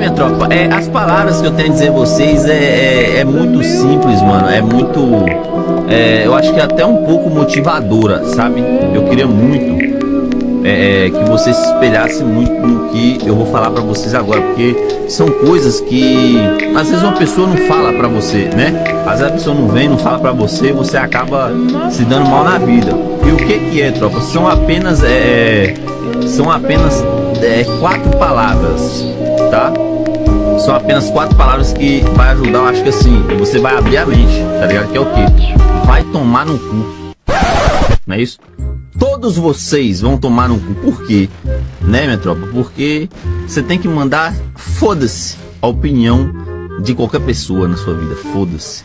minha tropa, as palavras que eu tenho a dizer a vocês é muito simples, mano. É muito. Eu acho que é até um pouco motivadora, sabe? Eu queria muito que vocês se espelhassem muito no que eu vou falar pra vocês agora, porque são coisas que às vezes uma pessoa não fala pra você, né? Às vezes a pessoa não vem, não fala pra você, você acaba se dando mal na vida. E o que é, tropa? São apenas 4 palavras, tá? São apenas 4 palavras que vai ajudar, eu acho que assim, você vai abrir a mente, tá ligado? Que é o quê? Vai tomar no cu. Não é isso? Todos vocês vão tomar no cu. Por quê? Né, minha tropa? Porque você tem que mandar foda-se a opinião de qualquer pessoa na sua vida. Foda-se.